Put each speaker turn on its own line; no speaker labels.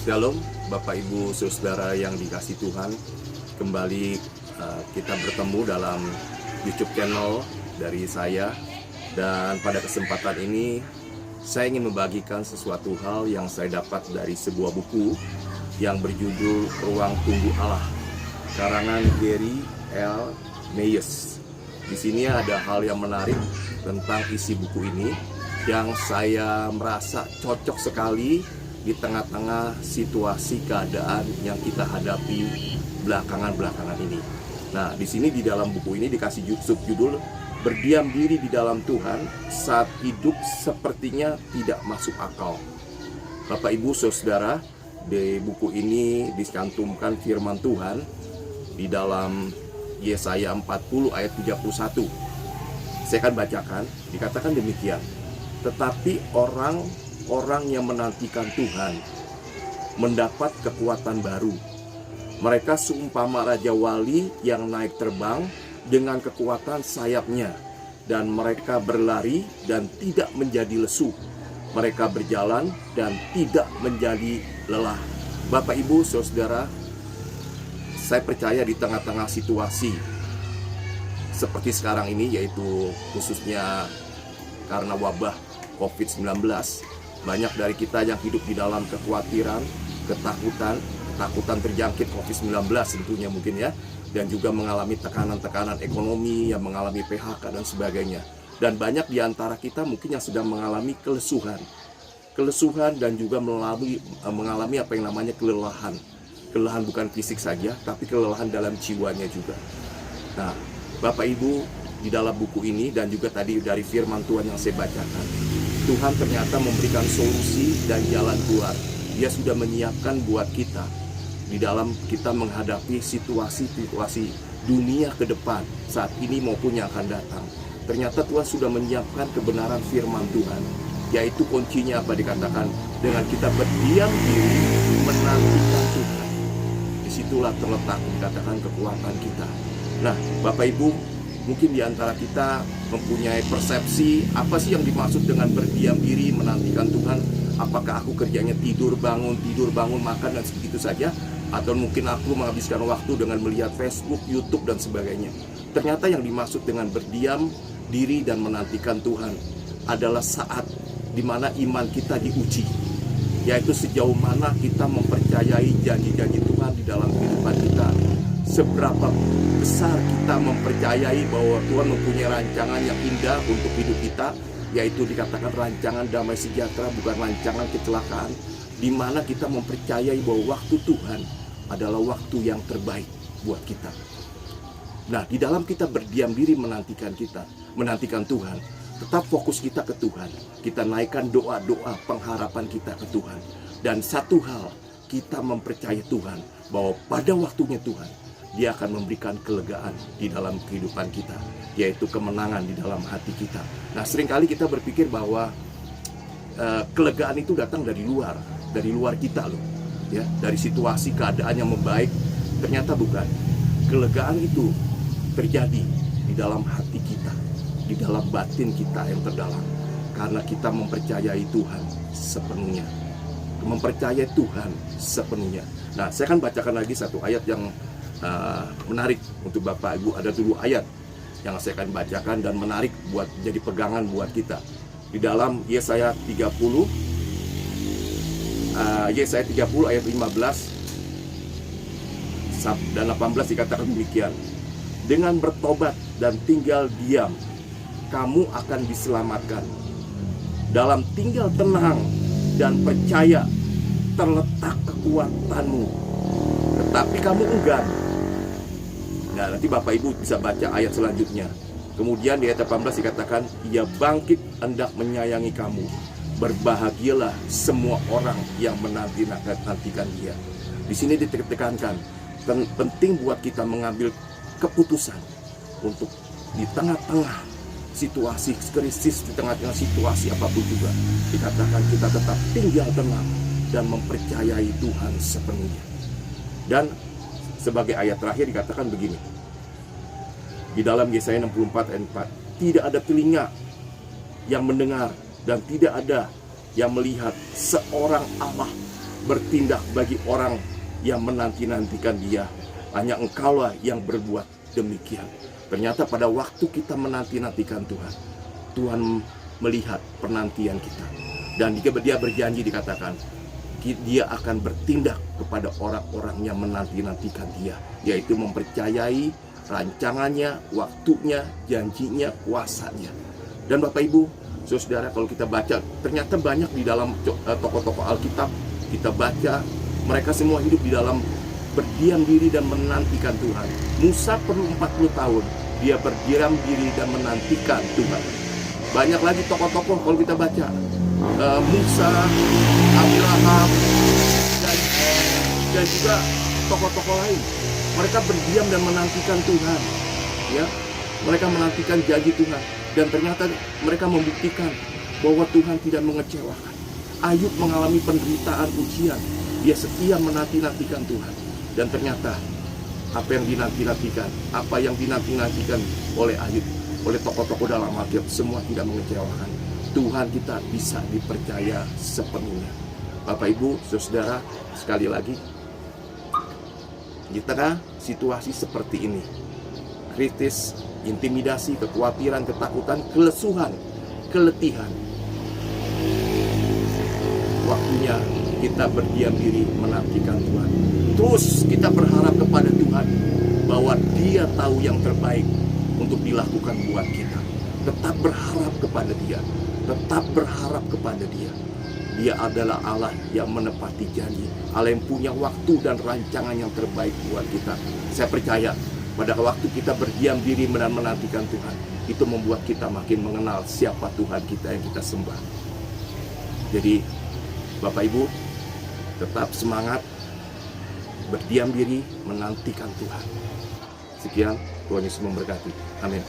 Shalom Bapak Ibu Saudara yang dikasih Tuhan. Kembali kita bertemu dalam YouTube channel dari saya. Dan pada kesempatan ini saya ingin membagikan sesuatu hal yang saya dapat dari sebuah buku yang berjudul Ruang Tunggu Allah, karangan Gary L. Mayes. Di sini ada hal yang menarik tentang isi buku ini yang saya merasa cocok sekali di tengah-tengah situasi keadaan yang kita hadapi belakangan ini. Nah, di sini di dalam buku ini dikasih subjudul Berdiam Diri di Dalam Tuhan Saat Hidup Sepertinya Tidak Masuk Akal. Bapak Ibu Saudara, di buku ini dicantumkan firman Tuhan di dalam Yesaya 40 ayat 31. Saya akan bacakan, dikatakan demikian. Tetapi orang yang menantikan Tuhan mendapat kekuatan baru. Mereka seumpama raja wali yang naik terbang dengan kekuatan sayapnya, dan mereka berlari dan tidak menjadi lesu. Mereka berjalan dan tidak menjadi lelah. Bapak Ibu Saudara, saya percaya di tengah-tengah situasi seperti sekarang ini, yaitu khususnya karena wabah COVID-19, banyak dari kita yang hidup di dalam kekhawatiran, ketakutan terjangkit COVID-19 tentunya mungkin ya, dan juga mengalami tekanan-tekanan ekonomi, yang mengalami PHK dan sebagainya. Dan banyak di antara kita mungkin yang sedang mengalami kelesuhan dan juga mengalami apa yang namanya kelelahan. Kelelahan bukan fisik saja, tapi kelelahan dalam jiwanya juga. Nah, Bapak Ibu, di dalam buku ini dan juga tadi dari firman Tuhan yang saya bacakan, Tuhan ternyata memberikan solusi dan jalan keluar. Dia sudah menyiapkan buat kita di dalam kita menghadapi situasi-situasi dunia ke depan saat ini maupun yang akan datang. Ternyata Tuhan sudah menyiapkan kebenaran firman Tuhan, yaitu kuncinya apa dikatakan, dengan kita berdiam diri menantikan Tuhan. Disitulah terletak dikatakan kekuatan kita. Nah, Bapak Ibu, mungkin di antara kita mempunyai persepsi apa sih yang dimaksud dengan berdiam diri menantikan Tuhan. Apakah aku kerjanya tidur bangun makan dan segitu saja, atau mungkin aku menghabiskan waktu dengan melihat Facebook, YouTube dan sebagainya. Ternyata yang dimaksud dengan berdiam diri dan menantikan Tuhan adalah saat di mana iman kita diuji, yaitu sejauh mana kita mempercayai janji-janji Tuhan di dalam kehidupan kita. Seberapa besar kita mempercayai bahwa Tuhan mempunyai rancangan yang indah untuk hidup kita, yaitu dikatakan rancangan damai sejahtera, bukan rancangan kecelakaan, di mana kita mempercayai bahwa waktu Tuhan adalah waktu yang terbaik buat kita. Nah, di dalam kita berdiam diri menantikan Tuhan, tetap fokus kita ke Tuhan. Kita naikkan doa-doa pengharapan kita ke Tuhan. Dan satu hal, kita mempercayai Tuhan bahwa pada waktunya Tuhan, Dia akan memberikan kelegaan di dalam kehidupan kita, yaitu kemenangan di dalam hati kita. Nah, seringkali kita berpikir bahwa kelegaan itu datang dari luar kita loh, ya, dari situasi keadaan yang membaik. Ternyata bukan. Kelegaan itu terjadi di dalam hati kita, di dalam batin kita yang terdalam, karena kita mempercayai Tuhan sepenuhnya. Mempercayai Tuhan sepenuhnya. Nah, saya akan bacakan lagi satu ayat yang menarik untuk Bapak Ibu. Ada dulu ayat yang saya akan bacakan dan menarik buat jadi pegangan buat kita. Di dalam Yesaya 30 ayat 15 dan 18 dikatakan demikian. Dengan bertobat dan tinggal diam, kamu akan diselamatkan. Dalam tinggal tenang dan percaya terletak kekuatanmu. Tetapi kamu enggan. Nah, nanti Bapak Ibu bisa baca ayat selanjutnya. Kemudian di ayat 18 dikatakan, Ia bangkit hendak menyayangi kamu. Berbahagialah semua orang yang menantikan Dia. Di sini ditekankan, penting buat kita mengambil keputusan untuk di tengah-tengah situasi krisis, di tengah-tengah situasi apapun juga, dikatakan kita tetap tinggal tenang dan mempercayai Tuhan sepenuhnya. Dan sebagai ayat terakhir dikatakan begini, di dalam Yesaya 64 ayat 4, tidak ada telinga yang mendengar dan tidak ada yang melihat seorang Allah bertindak bagi orang yang menanti-nantikan Dia. Hanya Engkaulah yang berbuat demikian. Ternyata pada waktu kita menanti-nantikan Tuhan, Tuhan melihat penantian kita. Dan jika Dia berjanji, dikatakan Dia akan bertindak kepada orang-orang yang menanti-nantikan Dia, yaitu mempercayai rancangannya, waktunya, janjinya, kuasanya. Dan Bapak Ibu, Saudara, kalau kita baca, ternyata banyak di dalam tokoh-tokoh Alkitab, kita baca, mereka semua hidup di dalam berdiam diri dan menantikan Tuhan. Musa perlu 40 tahun, dia berdiam diri dan menantikan Tuhan. Banyak lagi tokoh-tokoh kalau kita baca, Musa, Abraham, dan juga tokoh-tokoh lain. Mereka berdiam dan menantikan Tuhan, ya. Mereka menantikan janji Tuhan, dan ternyata mereka membuktikan bahwa Tuhan tidak mengecewakan. Ayub mengalami penderitaan ujian, dia setia menanti-nantikan Tuhan, dan ternyata apa yang dinanti-nantikan oleh Ayub, oleh tokoh-tokoh dalam Alkitab, semua tidak mengecewakan. Tuhan kita bisa dipercaya sepenuhnya. Bapak Ibu, Saudara, sekali lagi, di tengah situasi seperti ini, kritis, intimidasi, kekhawatiran, ketakutan, kelesuhan, keletihan, waktunya kita berdiam diri menantikan Tuhan. Terus kita berharap kepada Tuhan bahwa Dia tahu yang terbaik untuk dilakukan buat kita. Tetap berharap kepada Dia, tetap berharap kepada Dia. Dia adalah Allah yang menepati janji, Allah yang punya waktu dan rancangan yang terbaik buat kita. Saya percaya pada waktu kita berdiam diri dan menantikan Tuhan, itu membuat kita makin mengenal siapa Tuhan kita yang kita sembah. Jadi Bapak Ibu, tetap semangat, berdiam diri menantikan Tuhan. Sekian, Tuhan Yesus memberkati. Amin.